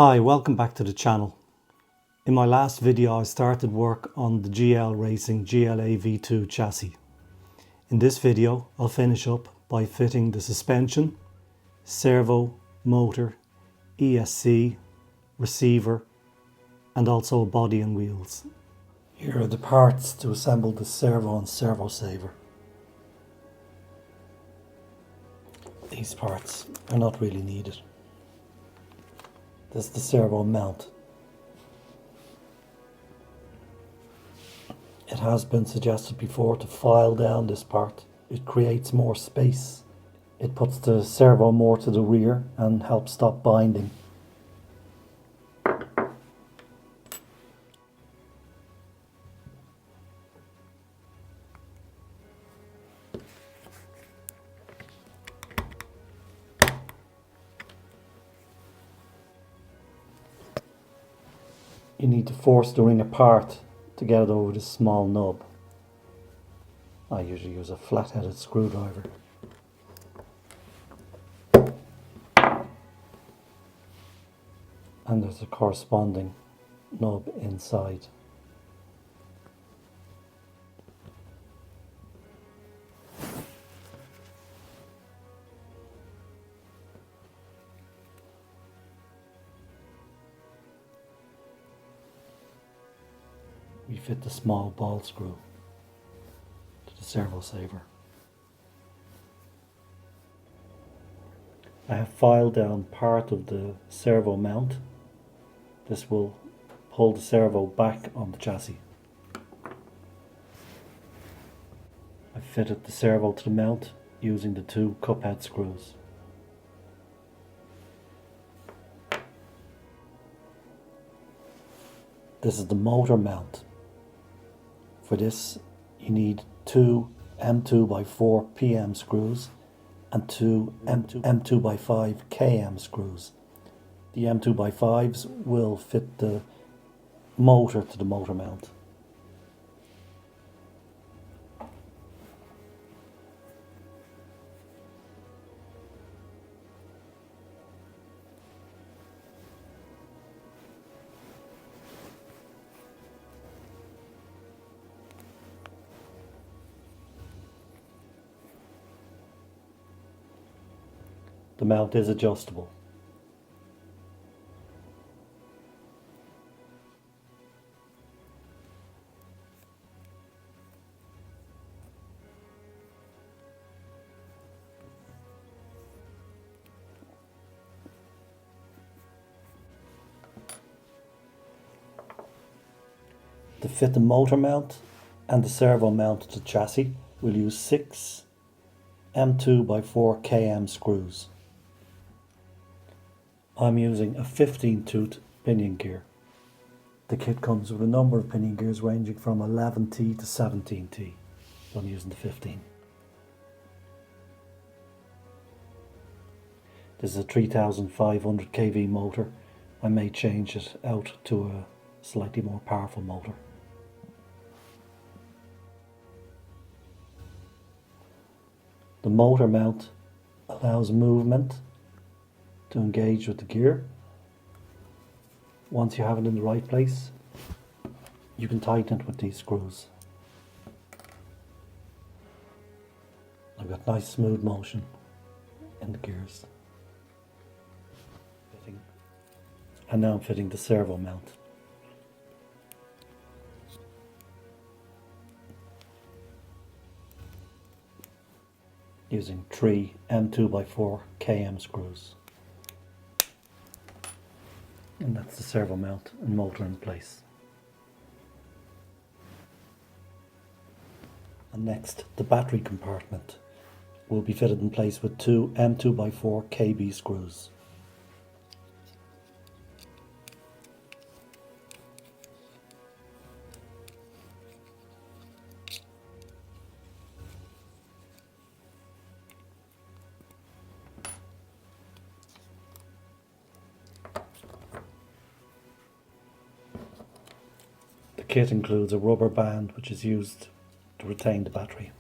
Hi, welcome back to the channel. In my last video I started work on the GL Racing GLA-V2 chassis. In this video I'll finish up by fitting the suspension, servo, motor, ESC, receiver and also a body and wheels. Here are the parts to assemble the servo and servo saver. These parts are not really needed. This is the servo mount. It has been suggested before to file down this part. It creates more space. It puts the servo more to the rear and helps stop binding. You need to force the ring apart to get it over this small nub. I usually use a flat-headed screwdriver. And there's a corresponding nub inside. We fit the small ball screw to the servo saver. I have filed down part of the servo mount. This will pull the servo back on the chassis. I fitted the servo to the mount using the two cup head screws. This is the motor mount. For this you need two M2x4 PM screws and two M2x5 KM screws. The M2x5s will fit the motor to the motor mount. The mount is adjustable. To fit the motor mount and the servo mount to the chassis, we'll use 6 M2x4 KM screws. I'm using a 15-tooth pinion gear. The kit comes with a number of pinion gears ranging from 11T to 17T. So I'm using the 15. This is a 3500 kV motor. I may change it out to a slightly more powerful motor. The motor mount allows movement to engage with the gear. Once you have it in the right place, you can tighten it with these screws. I've got nice smooth motion in the gears. And now I'm fitting the servo mount. Using 3 M2x4 KM screws. And that's the servo mount and motor in place. And next, the battery compartment will be fitted in place with 2 M2x4 KB screws. The kit includes a rubber band which is used to retain the battery.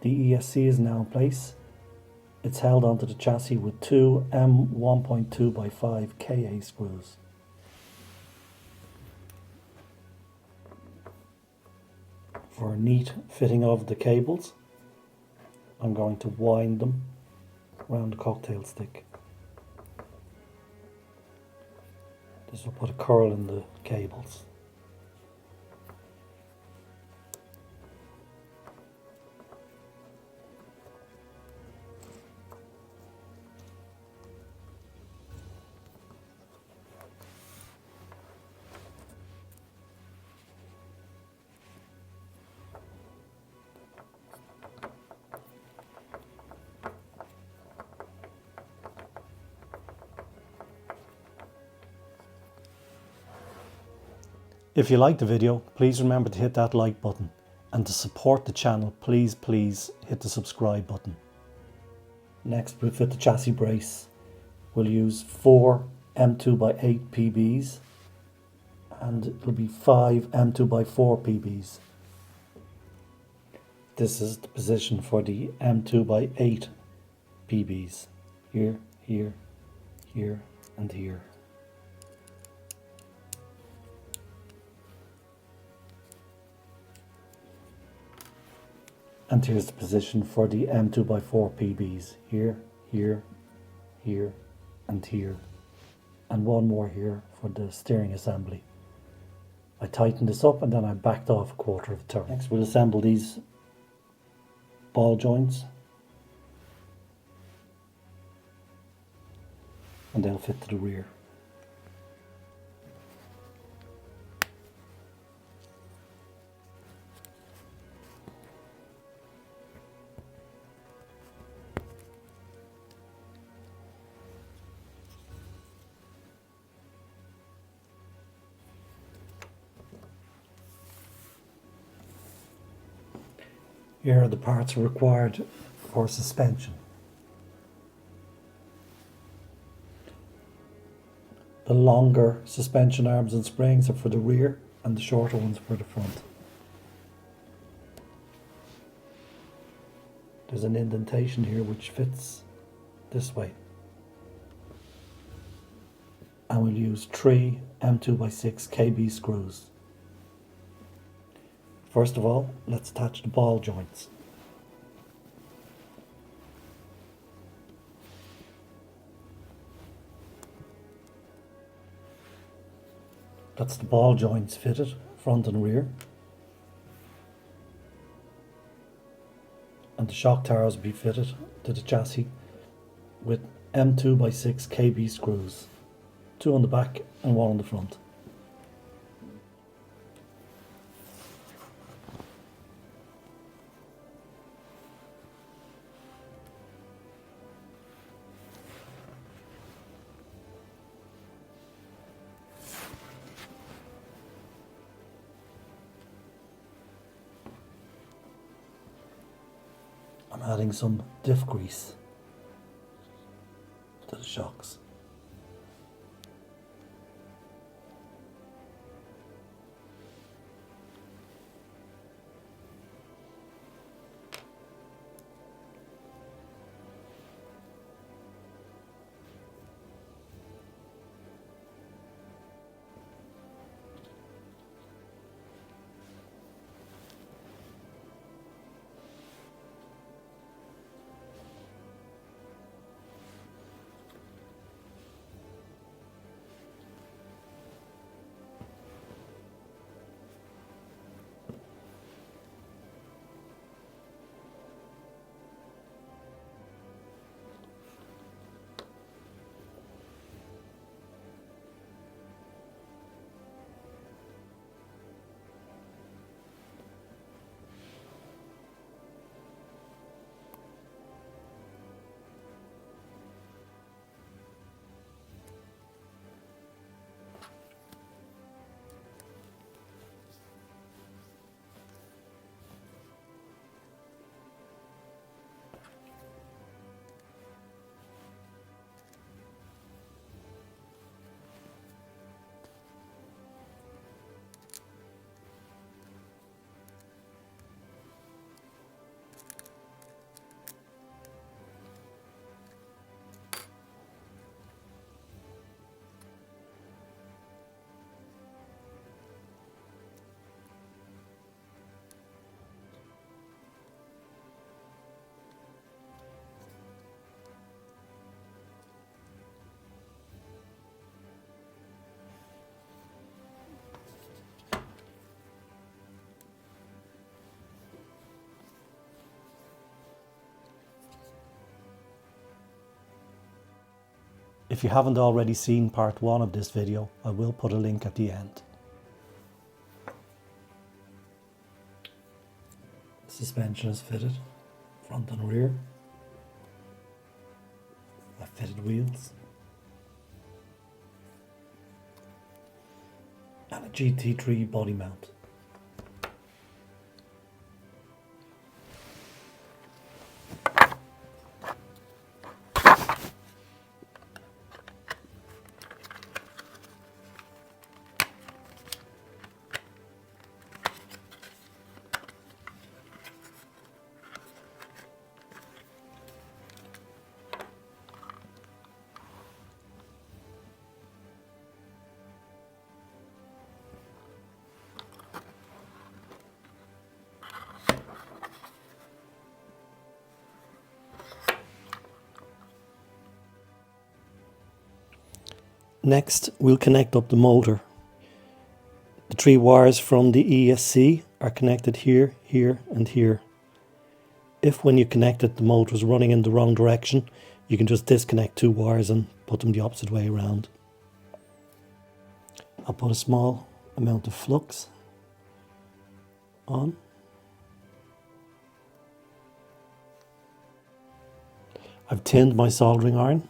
The ESC is now in place. It's held onto the chassis with two M1.2x5 KA screws. For a neat fitting of the cables, I'm going to wind them around the cocktail stick. This will put a curl in the cables. If you liked the video, please remember to hit that like button, and to support the channel, please hit the subscribe button. Next, we'll fit the chassis brace. We'll use 4 M2x8 PBs, and it'll be 5 M2x4 PBs. This is the position for the M2x8 PBs. Here, here, here, and here. And here's the position for the M2x4 PBs. Here, here, here, and here. And one more here for the steering assembly. I tightened this up and then I backed off a quarter of a turn. Next we'll assemble these ball joints. And they'll fit to the rear. Here are the parts required for suspension. The longer suspension arms and springs are for the rear and the shorter ones for the front. There's an indentation here which fits this way. And we'll use 3 M2x6 KB screws. First of all, let's attach the ball joints. That's the ball joints fitted, front and rear. And the shock towers will be fitted to the chassis with M2x6 KB screws. 2 on the back and 1 on the front. I'm adding some diff grease to the shocks. If you haven't already seen part 1 of this video, I will put a link at the end. Suspension is fitted, front and rear. I've fitted wheels. And a GT3 body mount. Next, we'll connect up the motor. The 3 wires from the ESC are connected here, here and here. If when you connect it the motor is running in the wrong direction, you can just disconnect 2 wires and put them the opposite way around. I'll put a small amount of flux on. I've tinned my soldering iron.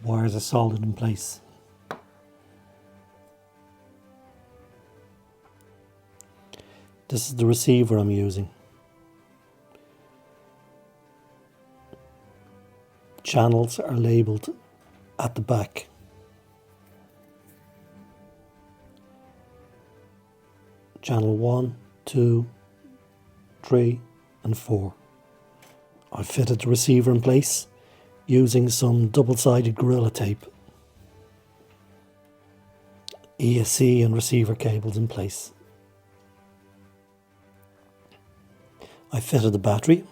Wires are soldered in place. This is the receiver I'm using. Channels are labelled at the back. Channel 1, 2, 3 and 4. I've fitted the receiver in place using some double-sided Gorilla tape. ESC and receiver cables in place. I fitted the battery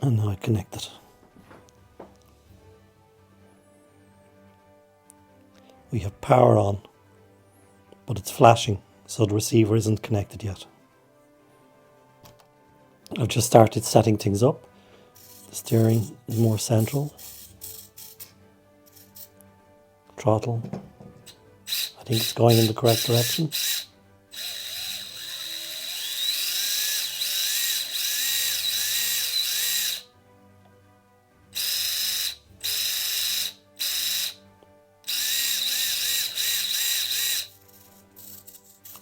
and now I connect it. We have power on, but it's flashing, so the receiver isn't connected yet. I've just started setting things up. The steering is more central. Throttle, I think it's going in the correct direction.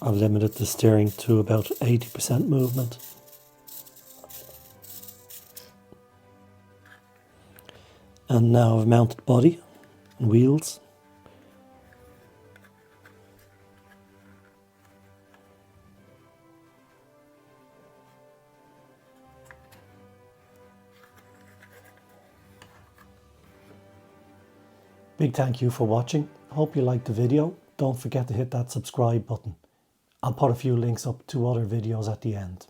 I've limited the steering to about 80% movement. And now I've mounted body and wheels. Big thank you for watching. Hope you liked the video. Don't forget to hit that subscribe button. I'll put a few links up to other videos at the end.